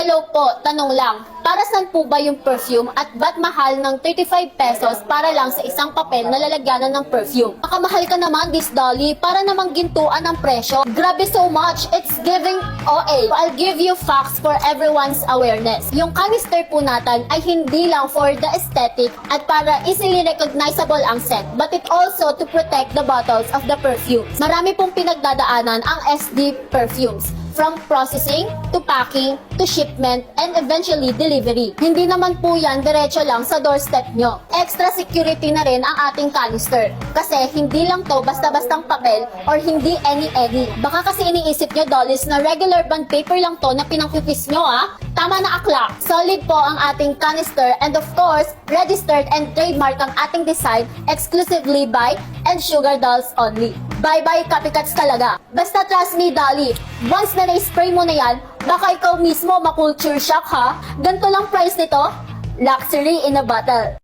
Hello po, tanong lang. Para saan po ba yung perfume at ba't mahal ng 35 pesos para lang sa isang papel na lalagyanan ng perfume? Makamahal ka naman, This Dolly, para namang gintuan ang presyo. Grabe so much, it's giving OA. I'll give you facts for everyone's awareness. Yung canister po natin ay hindi lang for the aesthetic at para easily recognizable ang scent, but it also to protect the bottles of the perfumes. Marami pong pinagdadaanan ang SD perfumes. From processing, to packing, to shipment, and eventually delivery. Hindi naman po yan diretso lang sa doorstep nyo. Extra security na rin ang ating canister. Kasi hindi lang to basta-bastang papel or hindi any-any. Baka kasi iniisip nyo, Dollies, na regular bond paper lang to na pinangpipis nyo Tama na akla. Solid po ang ating canister and of course, registered and trademark ang ating design exclusively by and Sugar Dolls only. Bye-bye copycats talaga. Basta trust me, Dolly. Once na na-spray mo na yan, baka ikaw mismo ma-culture shock ha. Ganito lang price nito. Luxury in a bottle.